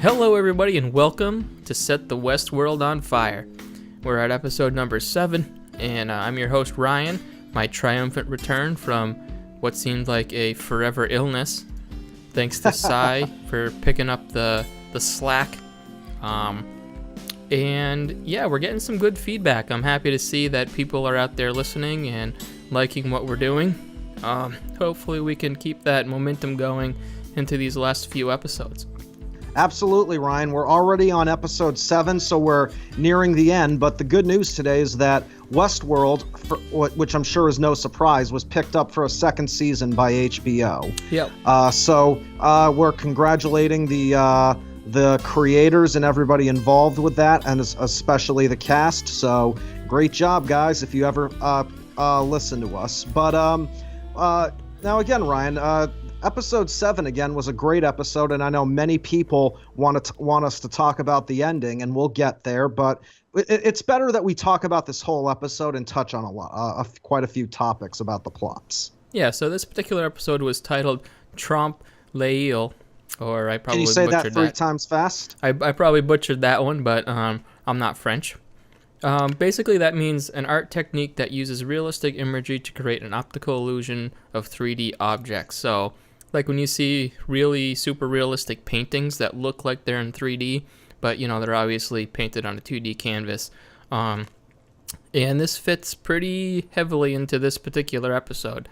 Hello everybody and welcome to Set the WESTWORLD on Fire. We're at episode number 7 and I'm your host Ryan, my triumphant return from what seemed like a forever illness. Thanks to Sci for picking up the slack. And yeah, we're getting some good feedback. I'm happy to see that people are out there listening and liking what we're doing. Hopefully we can keep that momentum going into these last few episodes. Absolutely, Ryan. We're already on episode 7, so we're nearing the end. But the good news today is that Westworld, which I'm sure is no surprise, was picked up for a second season by HBO. Yep. So we're congratulating the creators and everybody involved with that, and especially the cast. So great job, guys, if you ever listen to us. But now again, Ryan, episode 7 again was a great episode, and I know many people want us to talk about the ending, and we'll get there. But it's better that we talk about this whole episode and touch on quite a few topics about the plots. Yeah. So this particular episode was titled Trompe L'oeil, or I probably Can you say butchered that 3 times fast? I probably butchered that one, but I'm not French. Basically, that means an art technique that uses realistic imagery to create an optical illusion of 3D objects. So, like when you see really super realistic paintings that look like they're in 3D, but they're obviously painted on a 2D canvas. And this fits pretty heavily into this particular episode.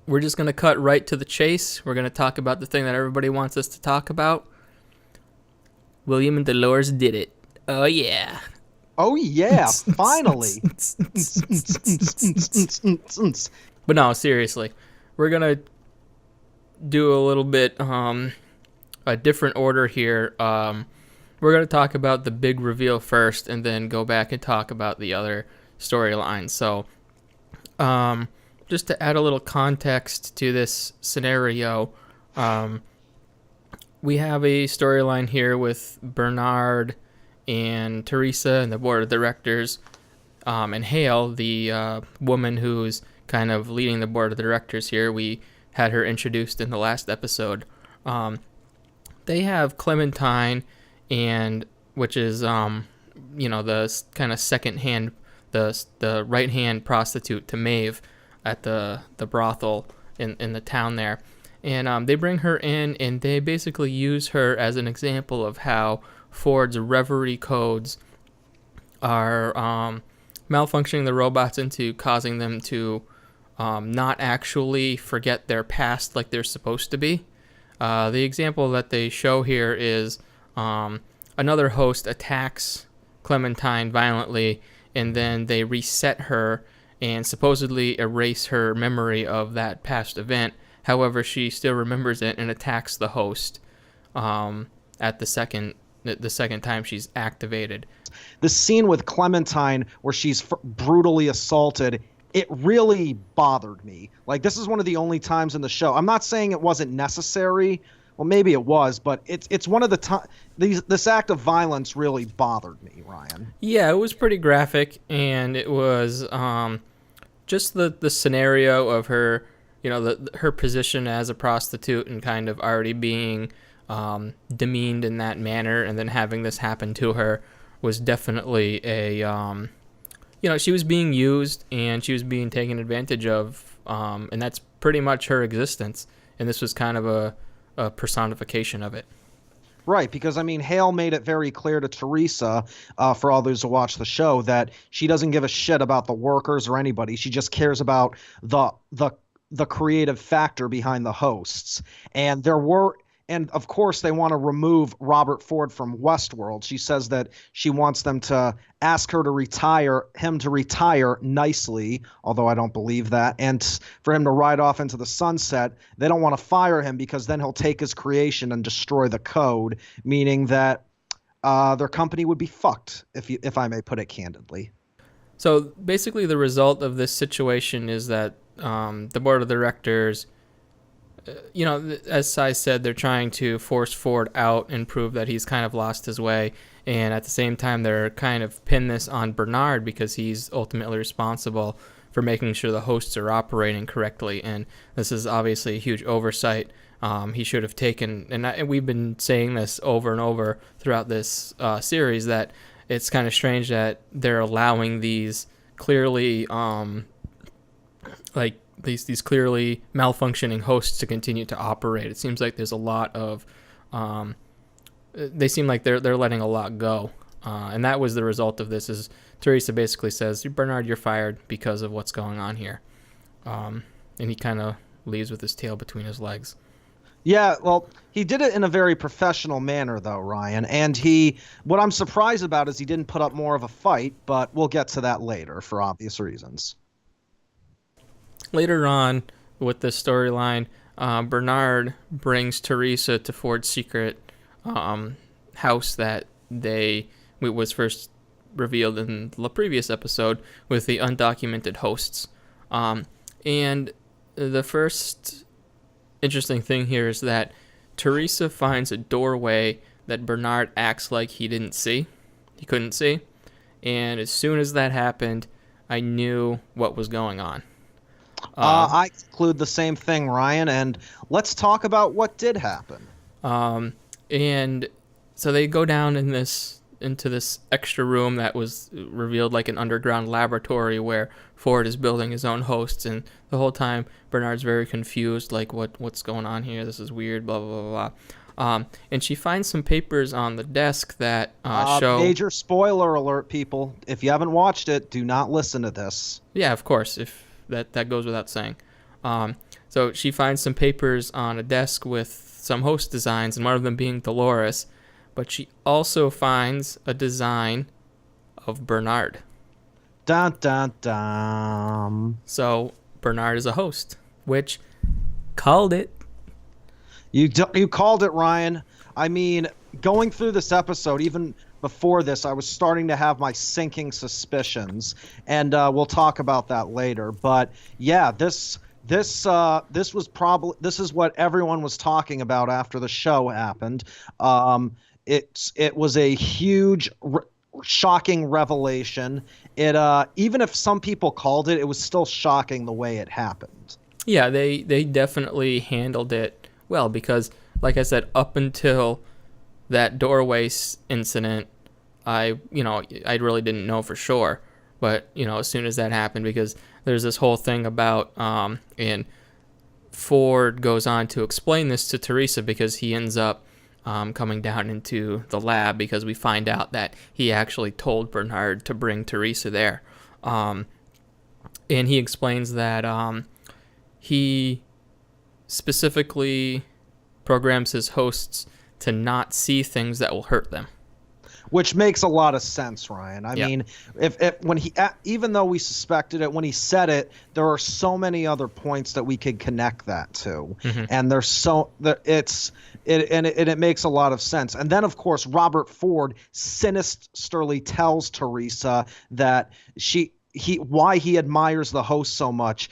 We're just going to cut right to the chase. We're going to talk about the thing that everybody wants us to talk about. William and Dolores did it. Oh, yeah. Oh, yeah. Finally. But no, seriously. We're going to do a little bit a different order here. We're going to talk about the big reveal first and then go back and talk about the other storylines. So, just to add a little context to this scenario, we have a storyline here with Bernard and Teresa and the board of directors, and Hale, the woman who's kind of leading the board of directors here. We had her introduced in the last episode. They have Clementine, and which is the kind of second hand, the right hand prostitute to Maeve at the brothel in the town there. And they bring her in, and they basically use her as an example of how Ford's reverie codes are malfunctioning the robots into causing them to not actually forget their past like they're supposed to be. The example that they show here is another host attacks Clementine violently, and then they reset her and supposedly erase her memory of that past event. However, she still remembers it and attacks the host at the second time she's activated. The scene with Clementine where she's brutally assaulted, it really bothered me. Like, this is one of the only times in the show. I'm not saying it wasn't necessary. Well, maybe it was, but it's one of the times. This act of violence really bothered me, Ryan. Yeah, it was pretty graphic, and it was just the scenario of her, her position as a prostitute and kind of already being demeaned in that manner, and then having this happen to her was definitely a she was being used and she was being taken advantage of, and that's pretty much her existence, and this was kind of a personification of it. Right, because Hale made it very clear to Teresa, for all those who watch the show, that she doesn't give a shit about the workers or anybody. She just cares about the creative factor behind the hosts. And of course, they want to remove Robert Ford from Westworld. She says that she wants them to ask him to retire nicely, although I don't believe that, and for him to ride off into the sunset. They don't want to fire him because then he'll take his creation and destroy the code, meaning that their company would be fucked, if I may put it candidly. So basically the result of this situation is that the board of directors, as Sai said, they're trying to force Ford out and prove that he's kind of lost his way. And at the same time, they're kind of pin this on Bernard because he's ultimately responsible for making sure the hosts are operating correctly. And this is obviously a huge oversight. He should have taken, and we've been saying this over and over throughout this series, that it's kind of strange that they're allowing these clearly, these clearly malfunctioning hosts to continue to operate. It seems like there's a lot of, they seem like they're letting a lot go, and that was the result of this. Is Teresa basically says, Bernard, you're fired because of what's going on here, and he kind of leaves with his tail between his legs. Yeah, well, he did it in a very professional manner, though, Ryan. And what I'm surprised about is he didn't put up more of a fight, but we'll get to that later for obvious reasons. Later on with this storyline, Bernard brings Teresa to Ford's secret house that was first revealed in the previous episode with the undocumented hosts. And the first interesting thing here is that Teresa finds a doorway that Bernard acts like he couldn't see. And as soon as that happened, I knew what was going on. I conclude the same thing, Ryan, and let's talk about what did happen. And so they go down into this extra room that was revealed like an underground laboratory where Ford is building his own hosts, and the whole time Bernard's very confused, like what's going on here? This is weird, blah blah blah blah. And she finds some papers on the desk that show. Major spoiler alert, people! If you haven't watched it, do not listen to this. Yeah, of course. If that goes without saying. So she finds some papers on a desk with some host designs, and one of them being Dolores. But she also finds a design of Bernard. Dun, dun, dun. So Bernard is a host, which called it. You called it, Ryan. I mean, going through this episode, even before this, I was starting to have my sinking suspicions, and we'll talk about that later. But yeah, this is what everyone was talking about after the show happened. It was a huge, shocking revelation. Even if some people called it, it was still shocking the way it happened. Yeah, they definitely handled it well, because, like I said, up until that doorway incident, I really didn't know for sure. But, as soon as that happened, because there's this whole thing about, and Ford goes on to explain this to Teresa, because he ends up coming down into the lab, because we find out that he actually told Bernard to bring Teresa there. And he explains that he specifically programs his hosts to not see things that will hurt them. Which makes a lot of sense, Ryan. I mean, when even though we suspected it, when he said it, there are so many other points that we could connect that to, and it makes a lot of sense. And then, of course, Robert Ford sinisterly tells Teresa that why he admires the host so much,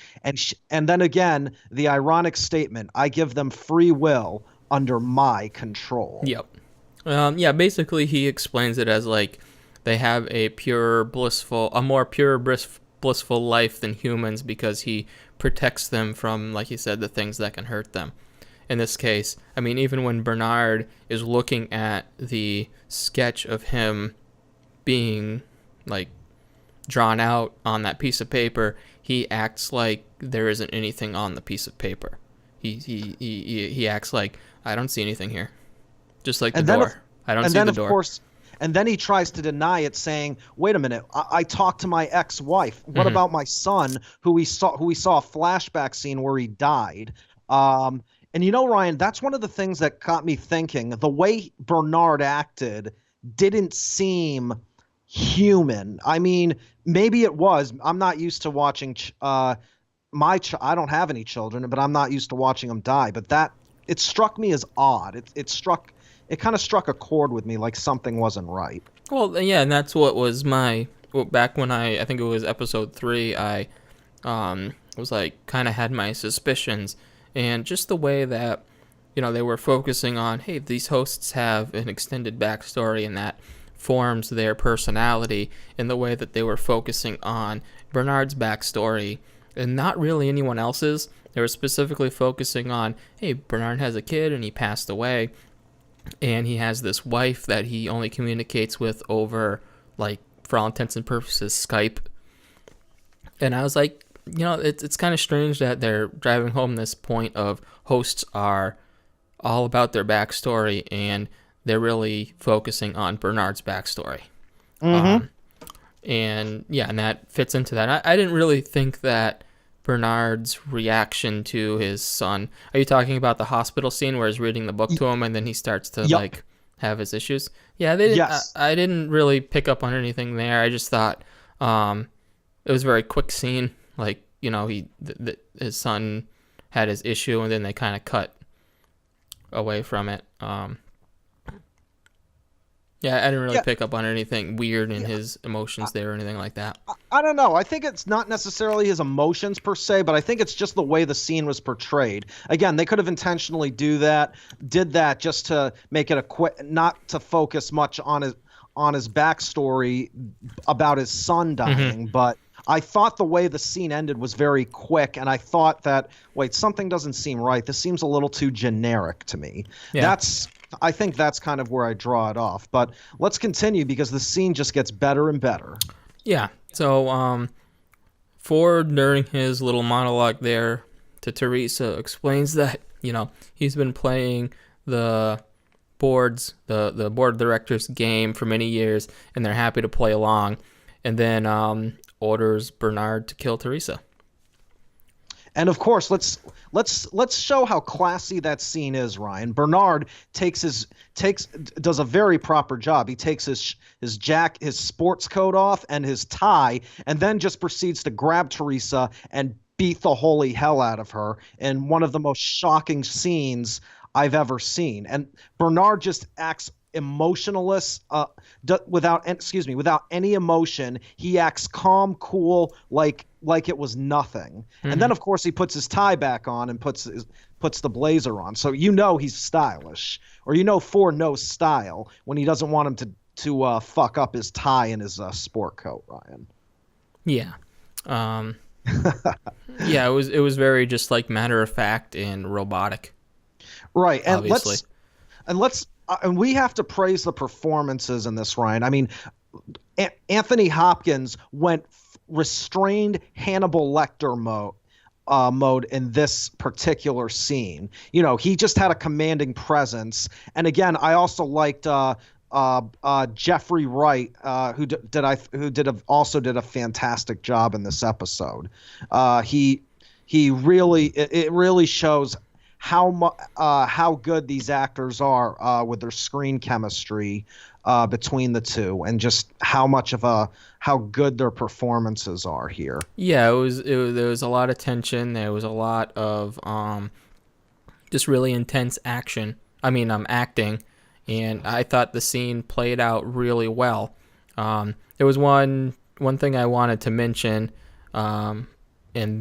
and then again the ironic statement, "I give them free will under my control." Yep. Basically he explains it as like they have a more pure, blissful life than humans, because he protects them from, like you said, the things that can hurt them. In this case, I mean, even when Bernard is looking at the sketch of him being like drawn out on that piece of paper, he acts like there isn't anything on the piece of paper. He acts like, I don't see anything here. Just like the door. I don't see the door. And then, of course, and then he tries to deny it, saying, "Wait a minute, I talked to my ex-wife. What about my son, who we saw a flashback scene where he died?" And Ryan, that's one of the things that got me thinking. The way Bernard acted didn't seem human. I mean, maybe it was. I'm not used to watching I don't have any children, but I'm not used to watching them die. But it struck me as odd. It kind of struck a chord with me, like something wasn't right. Well, yeah, and that's what was back when I think it was episode 3, I was like, kind of had my suspicions, and just the way that, they were focusing on, hey, these hosts have an extended backstory, and that forms their personality in the way that they were focusing on Bernard's backstory and not really anyone else's. They were specifically focusing on, hey, Bernard has a kid and he passed away, and he has this wife that he only communicates with over, like, for all intents and purposes, Skype. And I was like, it's kind of strange that they're driving home this point of hosts are all about their backstory, and they're really focusing on Bernard's backstory. Mm-hmm. And that fits into that. I didn't really think that Bernard's reaction to his son. Are you talking about the hospital scene where he's reading the book to him and then he starts to like have his issues? Yeah, they didn't. Yes. I didn't really pick up on anything there. I just thought it was a very quick scene. Like, his son had his issue and then they kind of cut away from it. I didn't really pick up on anything weird in his emotions there or anything like that. I don't know. I think it's not necessarily his emotions per se, but I think it's just the way the scene was portrayed. Again, they could have intentionally did that just to make it not to focus much on his backstory about his son dying, but I thought the way the scene ended was very quick, and I thought that, wait, something doesn't seem right. This seems a little too generic to me. Yeah. I think that's kind of where I draw it off. But let's continue because the scene just gets better and better. Yeah. So Ford, during his little monologue there to Teresa, explains that, he's been playing the board of directors game for many years, and they're happy to play along. And then orders Bernard to kill Teresa. And of course, let's show how classy that scene is, Ryan. Bernard does a very proper job. He takes his sports coat off and his tie, and then just proceeds to grab Teresa and beat the holy hell out of her in one of the most shocking scenes I've ever seen. And Bernard just acts emotionless, without any emotion. He acts calm, cool, like it was nothing. Mm-hmm. And then of course he puts his tie back on and puts the blazer on. So he's stylish, or Ford knows style when he doesn't want him to fuck up his tie and his sport coat, Ryan. Yeah. Yeah, it was very just like matter of fact and robotic. Right. And obviously. And we have to praise the performances in this, Ryan. I mean, Anthony Hopkins went restrained Hannibal Lecter mode in this particular scene. He just had a commanding presence. And again, I also liked Jeffrey Wright, who also did a fantastic job in this episode. It really shows how good these actors are with their screen chemistry between the two, and just how good their performances are here. Yeah, there was a lot of tension. There was a lot of just really intense action. Acting, and I thought the scene played out really well. There was one thing I wanted to mention, and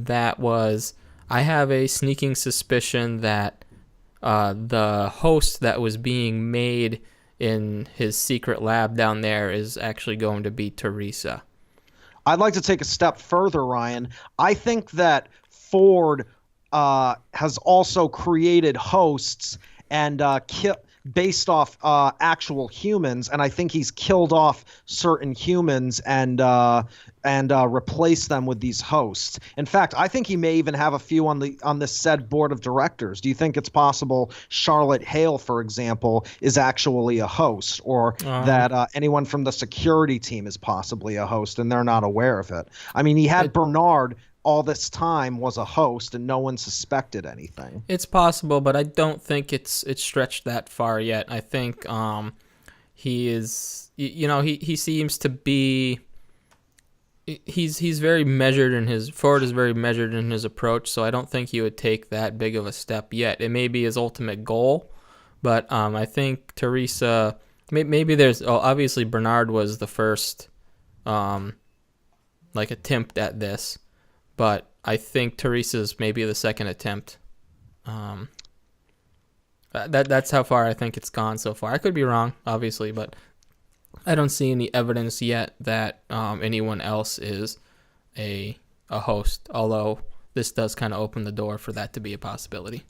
that was, I have a sneaking suspicion that the host that was being made in his secret lab down there is actually going to be Teresa. I'd like to take a step further, Ryan. I think that Ford has also created hosts and based off actual humans, and I think he's killed off certain humans and replaced them with these hosts. In fact, I think he may even have a few on this said board of directors. Do you think it's possible Charlotte Hale, for example, is actually a host, or that anyone from the security team is possibly a host and they're not aware of it? I mean, he had Bernard all this time was a host and no one suspected anything. It's possible, but I don't think it's stretched that far yet. I think he is, he seems to be, he's very measured in his, Ford is very measured in his approach, so I don't think he would take that big of a step yet. It may be his ultimate goal, but I think Teresa, maybe there's, obviously Bernard was the first attempt at this. But I think Teresa's maybe the second attempt. That's how far I think it's gone so far. I could be wrong, obviously, but I don't see any evidence yet that anyone else is a host, although this does kind of open the door for that to be a possibility.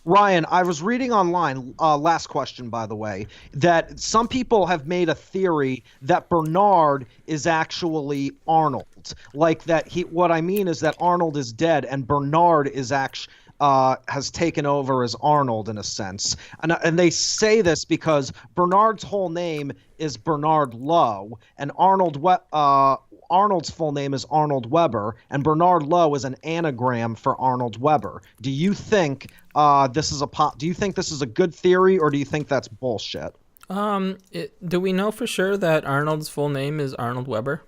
Ryan, I was reading online, last question, by the way, that some people have made a theory that Bernard is actually Arnold. Like that what I mean is that Arnold is dead and Bernard is actually has taken over as Arnold in a sense. And they say this because Bernard's whole name is Bernard Lowe, and Arnold's full name is Arnold Weber, and Bernard Lowe is an anagram for Arnold Weber. Do you think this is a good theory, or do you think that's bullshit? Do we know for sure that Arnold's full name is Arnold Weber?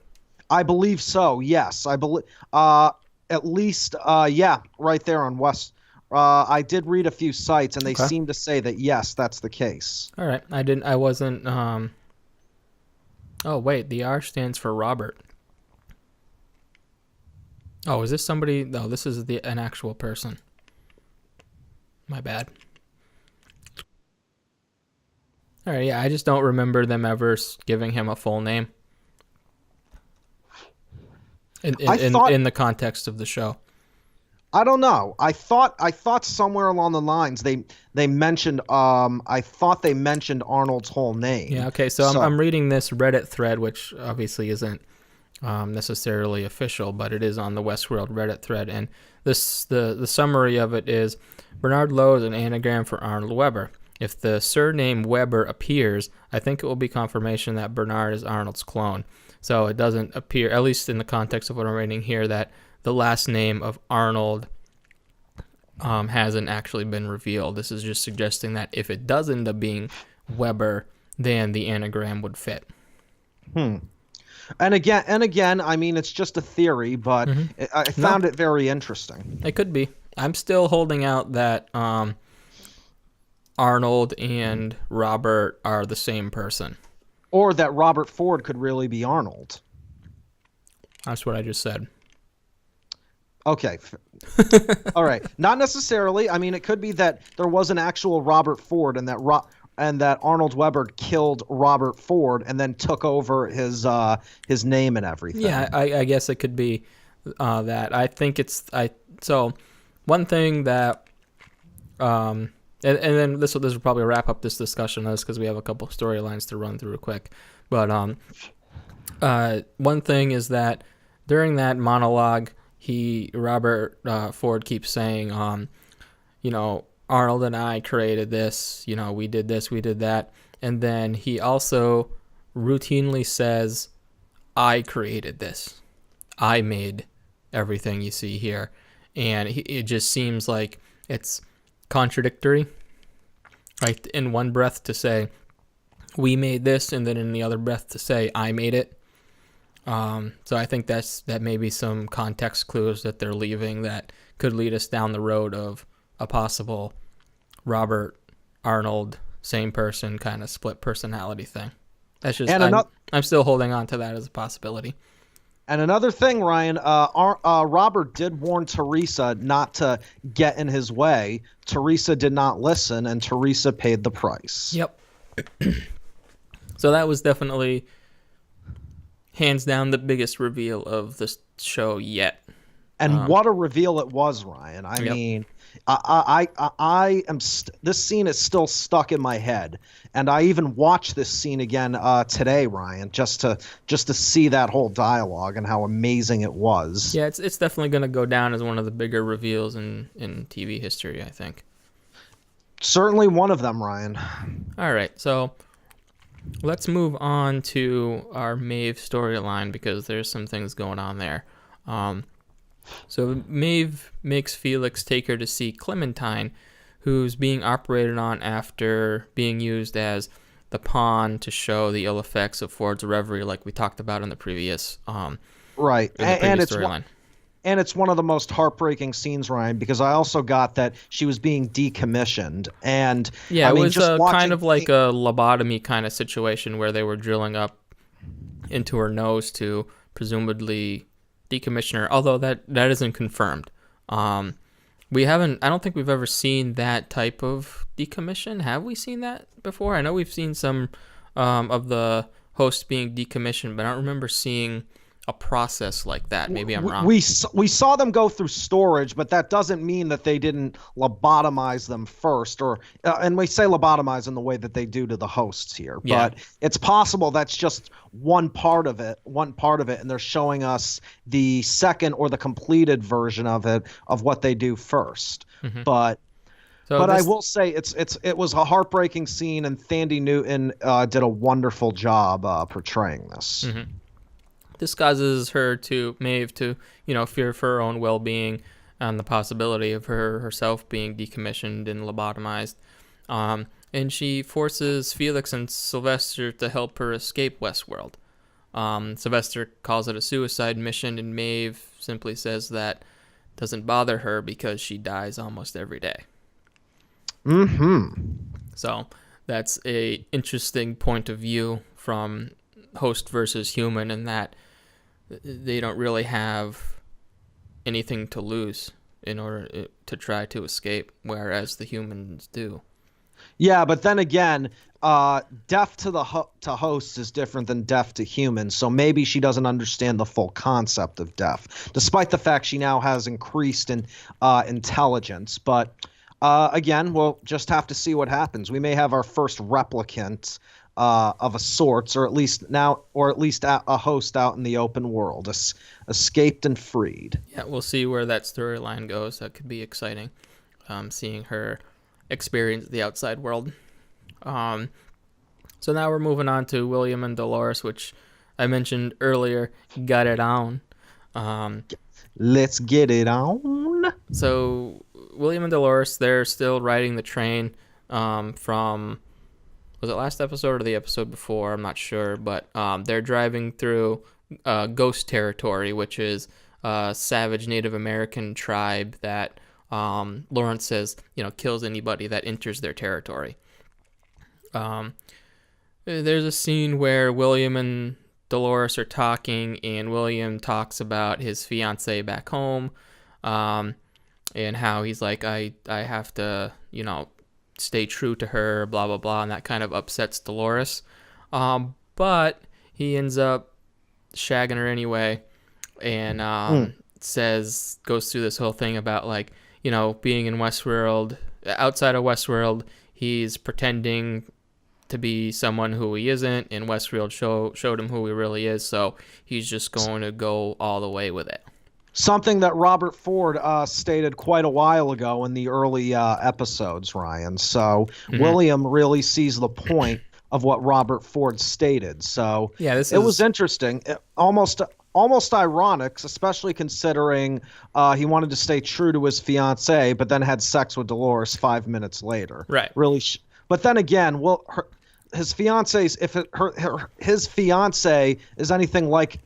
I believe so. Yes, I believe. At least, yeah, right there on West. I did read a few sites, and they seem to say that yes, that's the case. All right, I wasn't. Oh wait, the R stands for Robert. Oh, is this somebody? No, this is an actual person. My bad. All right, yeah, I just don't remember them ever giving him a full name. In the context of the show. I don't know. I thought somewhere along the lines they mentioned I thought they mentioned Arnold's whole name. Yeah, okay. So I'm reading this Reddit thread, which obviously isn't necessarily official, but it is on the Westworld Reddit thread, and the summary of it is Bernard Lowe is an anagram for Arnold Weber. If the surname Weber appears, I think it will be confirmation that Bernard is Arnold's clone. So it doesn't appear, at least in the context of what I'm reading here, that the last name of Arnold hasn't actually been revealed. This is just suggesting that if it does end up being Weber, then the anagram would fit. And again, I mean, it's just a theory, but I found it very interesting. It could be. I'm still holding out that Arnold and Robert are the same person. Or that Robert Ford could really be Arnold. That's what I just said. Okay. All right. Not necessarily. I mean, it could be that there was an actual Robert Ford and that Arnold Weber killed Robert Ford and then took over his name and everything. Yeah, I guess it could be that. I think so one thing that and then this will probably wrap up this discussion on this because we have a couple storylines to run through quick. But one thing is that during that monologue, Robert Ford keeps saying, Arnold and I created this, we did this, we did that. And then he also routinely says, I created this. I made everything you see here. And it just seems like it's contradictory, right? In one breath to say, we made this, and then in the other breath to say, I made it. So I think that may be some context clues that they're leaving that could lead us down the road of a possible Robert Arnold, same person, kind of split personality thing. That's just, I'm still holding on to that as a possibility. And another thing, Ryan, Robert did warn Teresa not to get in his way. Teresa did not listen, and Teresa paid the price. Yep. So that was definitely, hands down, the biggest reveal of this show yet. And what a reveal it was, Ryan. I mean, I am. This scene is still stuck in my head, and I even watched this scene again today, Ryan, just to see that whole dialogue and how amazing it was. Yeah, it's definitely going to go down as one of the bigger reveals in TV history, I think. Certainly one of them, Ryan. All right, so let's move on to our Maeve storyline because there's some things going on there. So Maeve makes Felix take her to see Clementine, who's being operated on after being used as the pawn to show the ill effects of Ford's reverie, like we talked about in the previous right. And it's one of the most heartbreaking scenes, Ryan, because I also got that she was being decommissioned, and yeah, it was kind of like a lobotomy kind of situation where they were drilling up into her nose to presumably decommission her, although that isn't confirmed. I don't think we've ever seen that type of decommission. Have we seen that before? I know we've seen some of the hosts being decommissioned, but I don't remember seeing a process like that. Maybe I'm wrong. We saw them go through storage, but that doesn't mean that they didn't lobotomize them first, or and we say lobotomize in the way that they do to the hosts here. Yeah. But it's possible that's just one part of it, and they're showing us the second or the completed version of it of what they do first. Mm-hmm. But So I will say it was a heartbreaking scene, and Thandie Newton did a wonderful job portraying this. Mm-hmm. This causes Maeve to, fear for her own well-being and the possibility of herself being decommissioned and lobotomized. And she forces Felix and Sylvester to help her escape Westworld. Sylvester calls it a suicide mission, and Maeve simply says that doesn't bother her because she dies almost every day. Mm-hmm. So that's a interesting point of view from host versus human, in that they don't really have anything to lose in order to try to escape, whereas the humans do. Yeah, but then again, death to hosts is different than death to humans, so maybe she doesn't understand the full concept of death, despite the fact she now has increased in intelligence. But again, we'll just have to see what happens. We may have our first replicant of a sorts, or at least a host out in the open world, escaped and freed. Yeah, we'll see where that storyline goes. That could be exciting, seeing her experience the outside world. So now we're moving on to William and Dolores, which I mentioned earlier. Got it on. Let's get it on. So William and Dolores, they're still riding the train from... Was it last episode or the episode before? I'm not sure, but they're driving through ghost territory, which is a savage Native American tribe that Lawrence says, kills anybody that enters their territory. There's a scene where William and Dolores are talking, and William talks about his fiancée back home, and how he's like, I have to, stay true to her, blah, blah, blah, and that kind of upsets Dolores. But he ends up shagging her anyway, and goes through this whole thing about, like, being in Westworld, outside of Westworld, he's pretending to be someone who he isn't, and Westworld showed him who he really is, so he's just going to go all the way with it. Something that Robert Ford stated quite a while ago in the early episodes, Ryan. So William really sees the point of what Robert Ford stated. So yeah, it was interesting, almost ironic, especially considering he wanted to stay true to his fiancée, but then had sex with Dolores 5 minutes later. Right. Really. But then again, his fiancée, his fiancée is anything like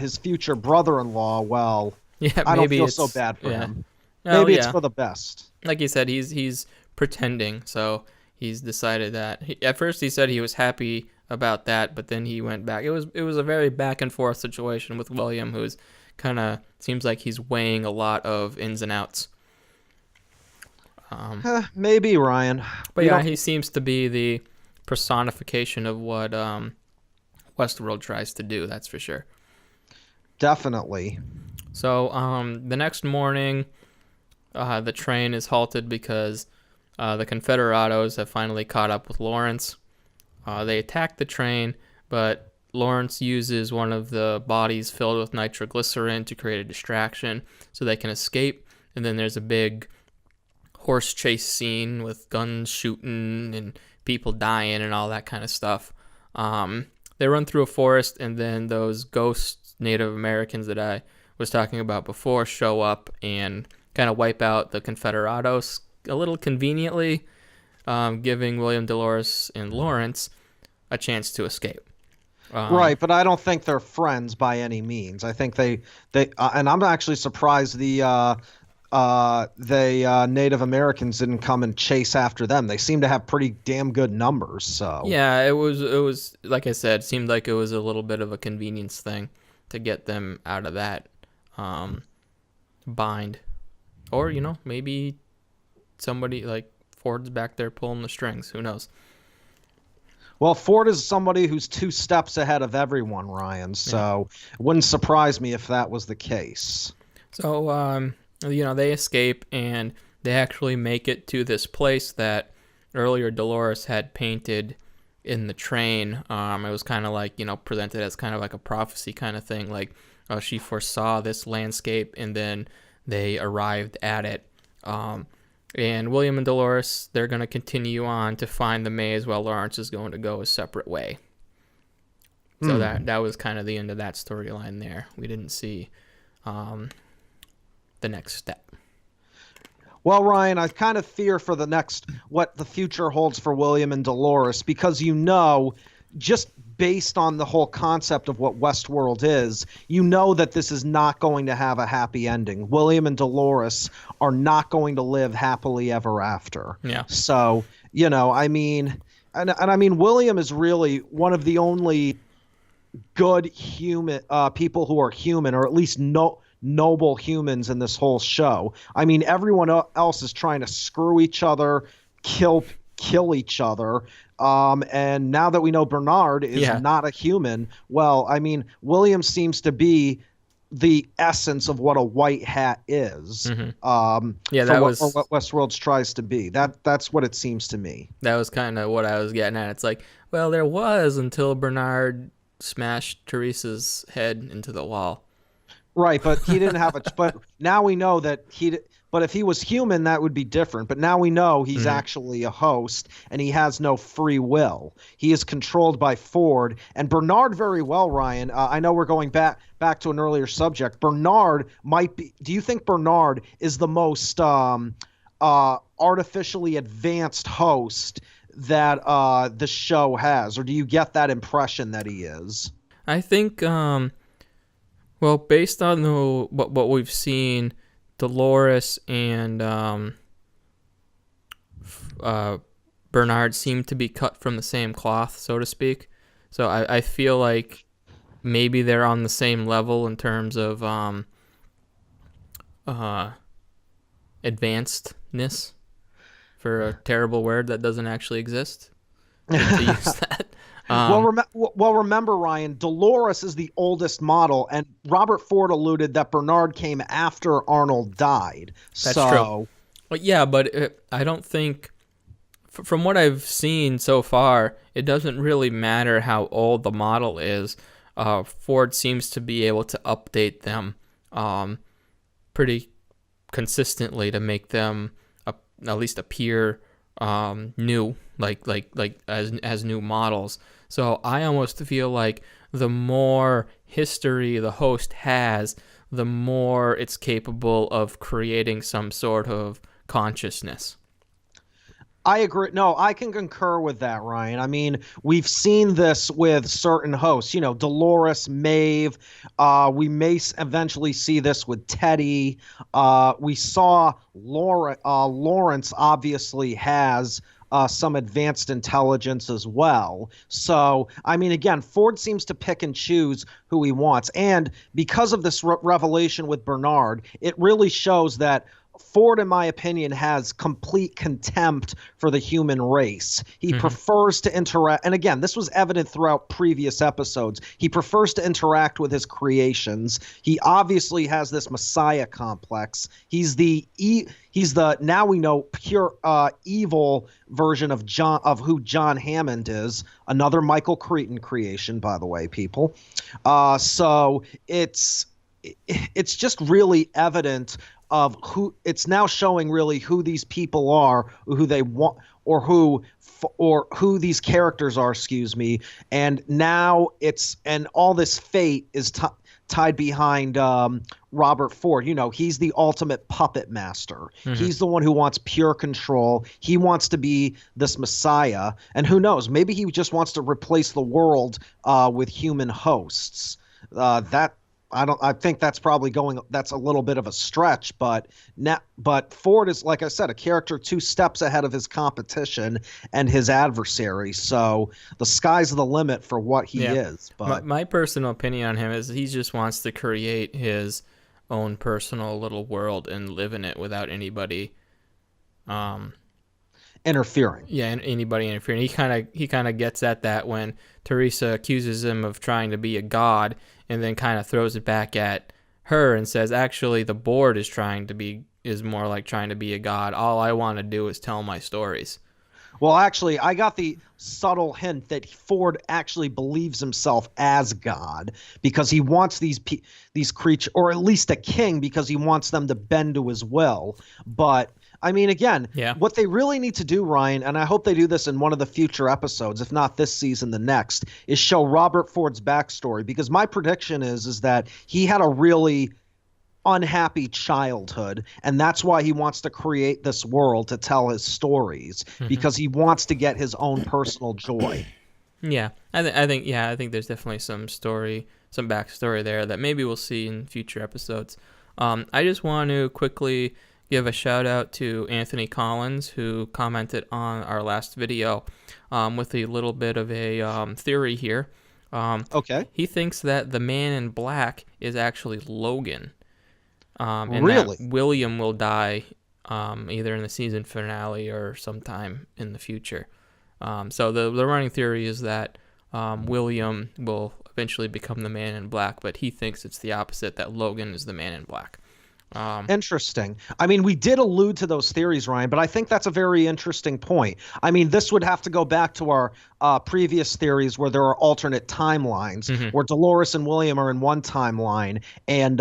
his future brother-in-law, well, yeah, I don't feel so bad for him. Oh, Maybe it's for the best. Like you said, he's pretending, so he's decided that. At first he said he was happy about that, but then he went back. It was a very back and forth situation with William, who's kind of seems like he's weighing a lot of ins and outs. Maybe, Ryan. But yeah, he seems to be the personification of what Westworld tries to do, that's for sure. Definitely. So the next morning, the train is halted because the Confederados have finally caught up with Lawrence. They attack the train, but Lawrence uses one of the bodies filled with nitroglycerin to create a distraction so they can escape. And then there's a big horse chase scene with guns shooting and people dying and all that kind of stuff. They run through a forest, and then those ghost Native Americans that I was talking about before show up and kind of wipe out the Confederados a little conveniently, giving William, Dolores, and Lawrence a chance to escape. Right, but I don't think they're friends by any means. I think they and I'm actually surprised the Native Americans didn't come and chase after them. They seem to have pretty damn good numbers. So yeah, it was like I said, seemed like it was a little bit of a convenience thing to get them out of that bind, or maybe somebody like Ford's back there pulling the strings. Who knows? Well, Ford is somebody who's 2 steps ahead of everyone, Ryan. Yeah. So it wouldn't surprise me if that was the case. So, they escape and they actually make it to this place that earlier Dolores had painted in the train. It was kind of like, presented as kind of like a prophecy kind of thing. Like, she foresaw this landscape and then they arrived at it. And William and Dolores, they're going to continue on to find the maze while Lawrence is going to go a separate way. So that was kind of the end of that storyline there. We didn't see the next step. Well, Ryan, I kind of fear for what the future holds for William and Dolores, because just based on the whole concept of what Westworld is, that this is not going to have a happy ending. William and Dolores are not going to live happily ever after. Yeah. So, I mean, and I mean, William is really one of the only good human people who are human, or at least noble humans in this whole show. I mean, everyone else is trying to screw each other, kill each other. And now that we know Bernard is not a human, well, I mean, William seems to be the essence of what a white hat is. Mm-hmm. What Westworld tries to be. That's what it seems to me. That was kind of what I was getting at. It's like, well, there was until Bernard smashed Teresa's head into the wall. Right, but he didn't have but now we know that but if he was human, that would be different. But now we know he's actually a host, and he has no free will. He is controlled by Ford and Bernard very well, Ryan. I know we're going back to an earlier subject. Bernard might be. Do you think Bernard is the most artificially advanced host that the show has, or do you get that impression that he is? I think. Well, based on what we've seen, Dolores and Bernard seem to be cut from the same cloth, so to speak. So I feel like maybe they're on the same level in terms of advancedness, for a terrible word that doesn't actually exist, to use that. Remember, Ryan, Dolores is the oldest model, and Robert Ford alluded that Bernard came after Arnold died. That's true. Well, yeah, but I don't think, from what I've seen so far, it doesn't really matter how old the model is. Ford seems to be able to update them pretty consistently to make them at least appear new, like as new models. So I almost feel like the more history the host has, the more it's capable of creating some sort of consciousness. I agree. No, I can concur with that, Ryan. I mean, we've seen this with certain hosts, Dolores, Maeve. We may eventually see this with Teddy. We saw Lawrence obviously has some advanced intelligence as well. So, I mean, again, Ford seems to pick and choose who he wants. And because of this revelation with Bernard, it really shows that Ford, in my opinion, has complete contempt for the human race. He prefers to interact. And again, this was evident throughout previous episodes. He prefers to interact with his creations. He obviously has this Messiah complex. He's the now we know pure evil version of who John Hammond is. Another Michael Crichton creation, by the way, people. So it's just really evident of who it's now showing, really who these people are, who they want, or who these characters are, and now and all this fate is tied behind Robert Ford. He's the ultimate puppet master. He's the one who wants pure control. He wants to be this Messiah, and who knows, maybe he just wants to replace the world with human hosts. I think that's that's a little bit of a stretch, but Ford is, like I said, a character 2 steps ahead of his competition and his adversary. So the sky's the limit for what he is. But my personal opinion on him is he just wants to create his own personal little world and live in it without anybody. interfering. Yeah, and anybody interfering. He kind of gets at that when Teresa accuses him of trying to be a god, and then kind of throws it back at her and says, actually, the board is more like trying to be a god. All I want to do is tell my stories. Well, actually, I got the subtle hint that Ford actually believes himself as God because he wants these creatures, or at least a king, because he wants them to bend to his will. But I mean, again, what they really need to do, Ryan, and I hope they do this in one of the future episodes, if not this season, the next, is show Robert Ford's backstory, because my prediction is that he had a really unhappy childhood, and that's why he wants to create this world to tell his stories, because he wants to get his own personal joy. Yeah, I think there's definitely some backstory there that maybe we'll see in future episodes. I just want to quickly give a shout out to Anthony Collins, who commented on our last video with a little bit of a theory here. Okay. He thinks that the man in black is actually Logan. And really? that William will die either in the season finale or sometime in the future. So the running theory is that William will eventually become the man in black, but he thinks it's the opposite, that Logan is the man in black. Interesting. I mean, we did allude to those theories, Ryan, but I think that's a very interesting point. I mean, this would have to go back to our previous theories where there are alternate timelines, where Dolores and William are in one timeline, and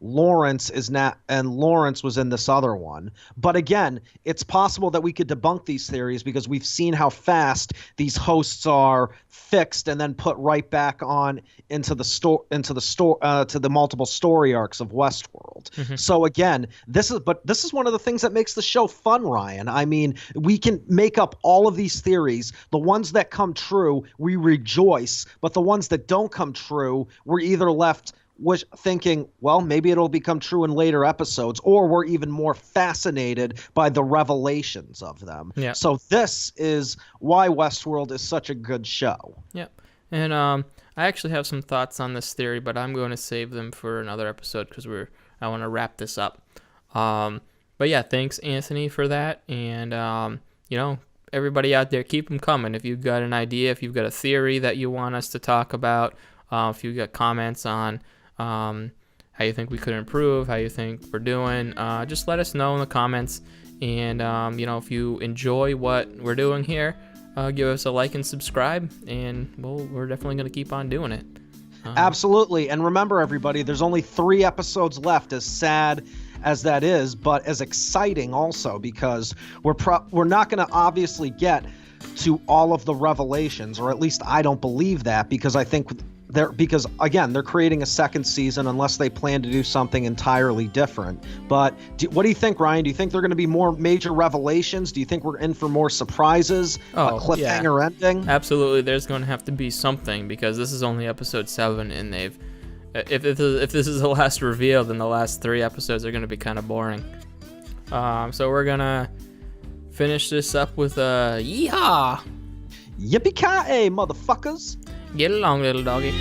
Lawrence was in this other one. But again, it's possible that we could debunk these theories because we've seen how fast these hosts are fixed and then put right back on into the multiple story arcs of Westworld. So again, this is one of the things that makes the show fun, Ryan. I mean, we can make up all of these theories. The ones that come true, we rejoice, but the ones that don't come true, we're either left was thinking, well, maybe it'll become true in later episodes, or we're even more fascinated by the revelations of them. Yeah. So this is why Westworld is such a good show. Yeah. And I actually have some thoughts on this theory, but I'm going to save them for another episode because I want to wrap this up. But yeah, thanks, Anthony, for that. And, everybody out there, keep them coming. If you've got an idea, if you've got a theory that you want us to talk about, if you've got comments on how you think we could improve, how you think we're doing, just let us know in the comments. And if you enjoy what we're doing here, give us a like and subscribe, and we're definitely going to keep on doing it. Absolutely. And remember, everybody, there's only 3 episodes left, as sad as that is, but as exciting also, because we're not going to obviously get to all of the revelations, or at least I don't believe that, because I think they're creating a second season unless they plan to do something entirely different. But what do you think, Ryan? Do you think there are going to be more major revelations? Do you think we're in for more surprises? A cliffhanger ending? Absolutely. There's going to have to be something, because this is only episode 7, and if this is the last reveal, then the last 3 episodes are going to be kind of boring. So we're going to finish this up with a yeehaw! Yippee-ki-yay, motherfuckers! Get along, little doggy.